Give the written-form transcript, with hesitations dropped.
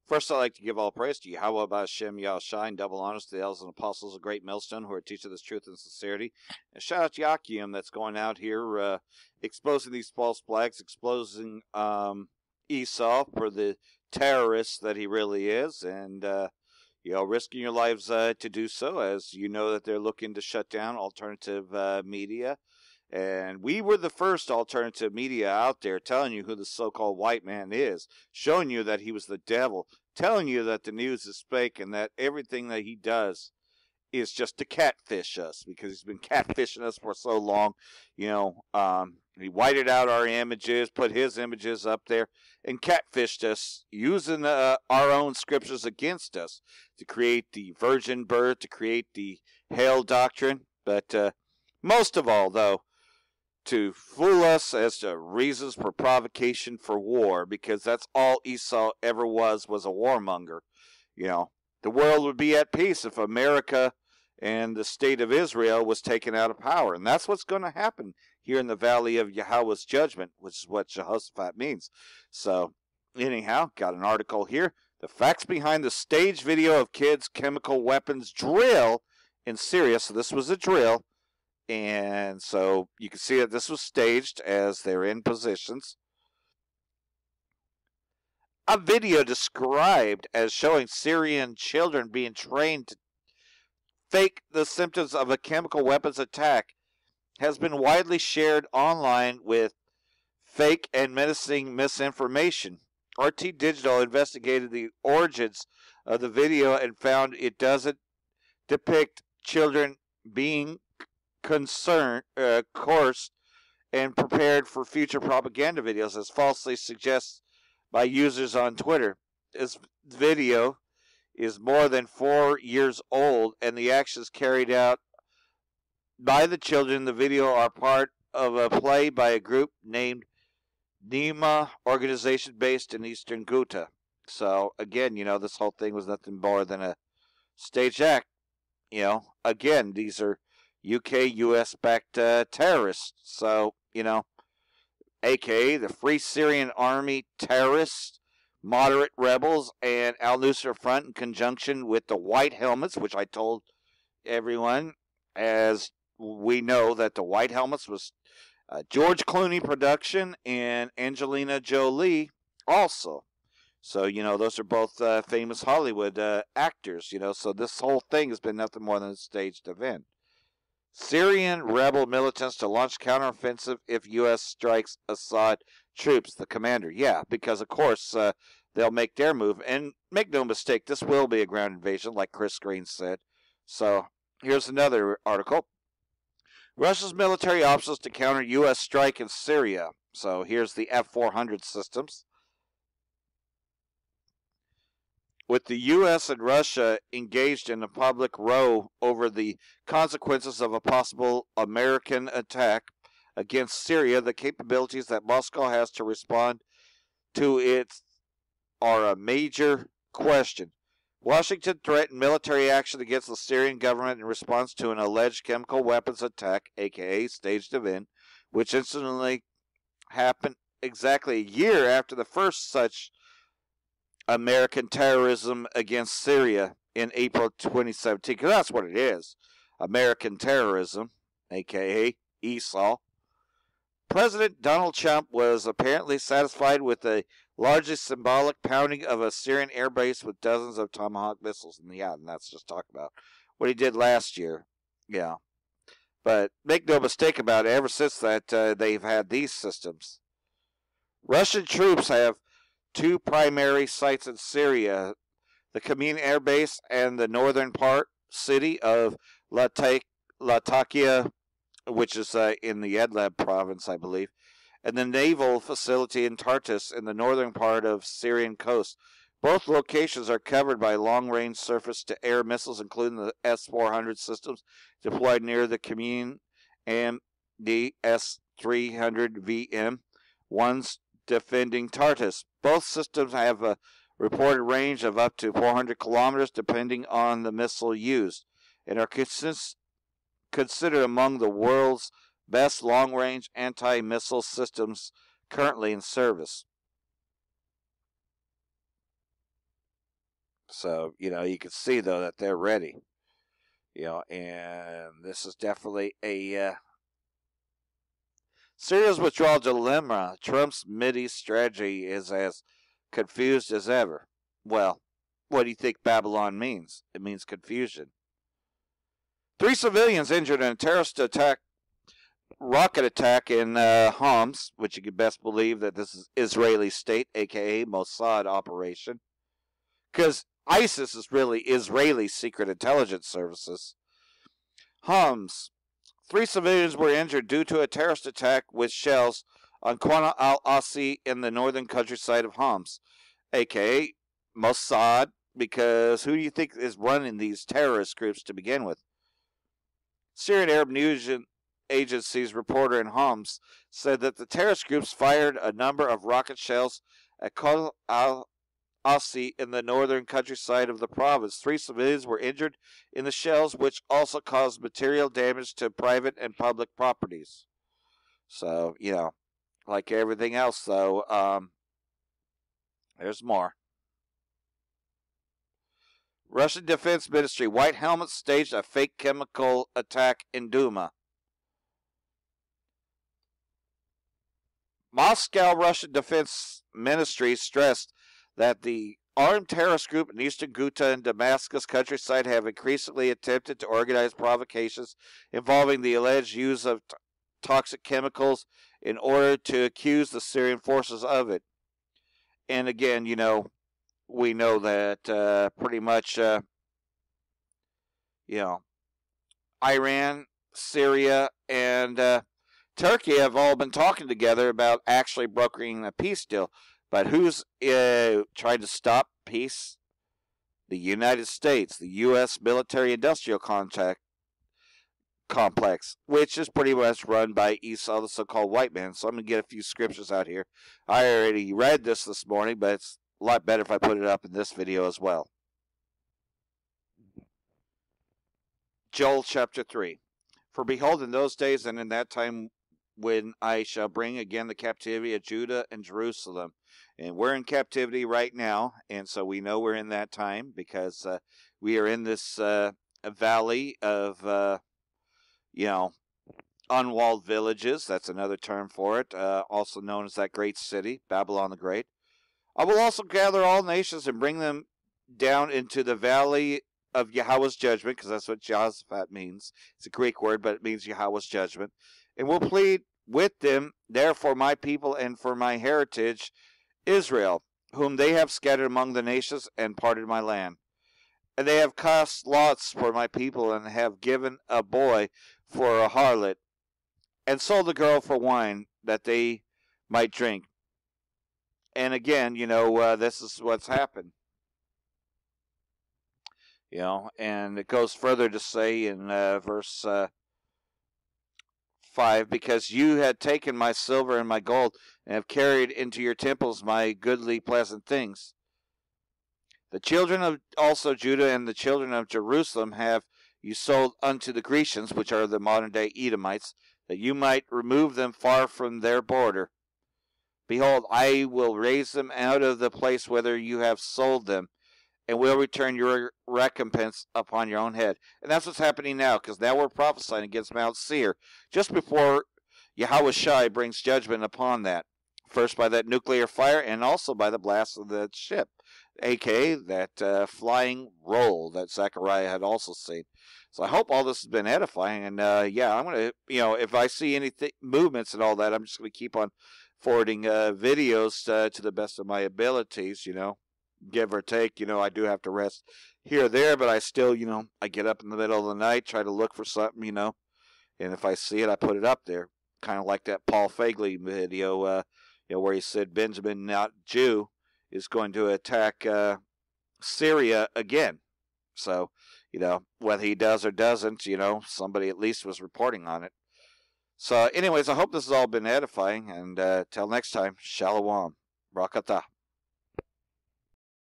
First, I'd like to give all praise to Yahweh B'Hashem Yahushai, and double honors to the elders and apostles of Great Millstone who are teaching this truth and sincerity. And shout out to Yakim that's going out here exposing these false flags, exposing Esau for the terrorist that he really is, and risking your lives to do so, as you know that they're looking to shut down alternative media. And we were the first alternative media out there telling you who the so-called white man is, showing you that he was the devil, telling you that the news is fake and that everything that he does is just to catfish us, because he's been catfishing us for so long. He whited out our images, put his images up there, and catfished us using our own scriptures against us to create the virgin birth, to create the Hail doctrine. But most of all, though, to fool us as to reasons for provocation for war, because that's all Esau ever was a warmonger. The world would be at peace if America and the state of Israel was taken out of power. And that's what's going to happen here in the valley of Yahweh's judgment, which is what Jehoshaphat means. So, anyhow, got an article here. The facts behind the staged video of kids' chemical weapons drill in Syria. So this was a drill. And so you can see that this was staged as they're in positions. A video described as showing Syrian children being trained to fake the symptoms of a chemical weapons attack has been widely shared online with fake and menacing misinformation. RT Digital investigated the origins of the video and found it doesn't depict children being coerced and prepared for future propaganda videos, as falsely suggested by users on Twitter. This video is more than 4 years old, and the actions carried out by the children in the video are part of a play by a group named Nema organization based in Eastern Ghouta. So, again, this whole thing was nothing more than a stage act. Again, these are UK, US-backed terrorists. So, aka the Free Syrian Army terrorists, moderate rebels, and Al-Nusra Front in conjunction with the White Helmets, which I told everyone, as we know that the White Helmets was George Clooney production and Angelina Jolie also. So, those are both famous Hollywood actors, so this whole thing has been nothing more than a staged event. Syrian rebel militants to launch counteroffensive if U.S. strikes Assad troops, the commander. Yeah, because, of course, they'll make their move. And make no mistake, this will be a ground invasion, like Chris Green said. So, here's another article. Russia's military options to counter U.S. strike in Syria. So, here's the F-400 systems. With the U.S. and Russia engaged in a public row over the consequences of a possible American attack against Syria, the capabilities that Moscow has to respond to it are a major question. Washington threatened military action against the Syrian government in response to an alleged chemical weapons attack, aka staged event, which incidentally happened exactly a year after the first such American terrorism against Syria in April 2017, because that's what it is, American terrorism, aka Esau. President Donald Trump was apparently satisfied with the largely symbolic pounding of a Syrian airbase with dozens of Tomahawk missiles. And yeah, and that's just talking about what he did last year. Yeah. But make no mistake about it, ever since that, they've had these systems. Russian troops have two primary sites in Syria, the Khmeini Air Base and the northern part city of Latakia, which is in the Idlib province, I believe, and the naval facility in Tartus in the northern part of Syrian coast. Both locations are covered by long-range surface-to-air missiles, including the S-400 systems deployed near the Khmeini and the S-300VM, one's defending Tartus. Both systems have a reported range of up to 400 kilometers, depending on the missile used, and are considered among the world's best long-range anti-missile systems currently in service. So, you can see, though, that they're ready. And this is definitely a Syria's withdrawal dilemma. Trump's Mideast strategy is as confused as ever. Well, what do you think Babylon means? It means confusion. 3 civilians injured in a terrorist rocket attack in Homs, which you can best believe that this is Israeli state, a.k.a. Mossad operation. Because ISIS is really Israeli secret intelligence services. Homs. 3 civilians were injured due to a terrorist attack with shells on Qana al-Asi in the northern countryside of Homs, a.k.a. Mossad, because who do you think is running these terrorist groups to begin with? Syrian Arab News Agency's reporter in Homs said that the terrorist groups fired a number of rocket shells at Qana al-Asi in the northern countryside of the province. 3 civilians were injured in the shells, which also caused material damage to private and public properties. So, like everything else, though, there's more. Russian Defense Ministry. White helmets staged a fake chemical attack in Duma. Moscow Russian Defense Ministry stressed that the armed terrorist group in eastern Ghouta and Damascus countryside have increasingly attempted to organize provocations involving the alleged use of toxic chemicals in order to accuse the Syrian forces of it. And again, we know that pretty much, Iran, Syria, and Turkey have all been talking together about actually brokering a peace deal. But who's trying to stop peace? The United States, the U.S. military-industrial complex, which is pretty much run by Esau, the so-called white man. So I'm going to get a few scriptures out here. I already read this morning, but it's a lot better if I put it up in this video as well. Joel chapter 3. For behold, in those days and in that time when I shall bring again the captivity of Judah and Jerusalem. And we're in captivity right now, and so we know we're in that time because we are in this valley of, unwalled villages. That's another term for it, also known as that great city, Babylon the Great. I will also gather all nations and bring them down into the valley of Yahweh's judgment, because that's what Jehoshaphat means. It's a Greek word, but it means Yahweh's judgment. And will plead with them there for my people and for my heritage, Israel, whom they have scattered among the nations and parted my land. And they have cast lots for my people and have given a boy for a harlot and sold a girl for wine that they might drink. And again, this is what's happened. And it goes further to say in verse 5, because you had taken my silver and my gold, and have carried into your temples my goodly pleasant things. The children of also Judah and the children of Jerusalem have you sold unto the Grecians, which are the modern-day Edomites, that you might remove them far from their border. Behold, I will raise them out of the place whither you have sold them, and will return your recompense upon your own head. And that's what's happening now, because now we're prophesying against Mount Seir, just before Yahweh Shai brings judgment upon that. First by that nuclear fire, and also by the blast of the ship, a.k.a. that flying roll that Zechariah had also seen. So I hope all this has been edifying, and I'm going to, if I see any movements and all that, I'm just going to keep on forwarding videos to the best of my abilities, give or take. I do have to rest here or there, but I still, I get up in the middle of the night, try to look for something, and if I see it, I put it up there. Kind of like that Paul Fegley video, where he said Benjamin, not Jew, is going to attack Syria again. So, whether he does or doesn't, somebody at least was reporting on it. So, anyways, I hope this has all been edifying, and till next time, Shalom, Brakatah.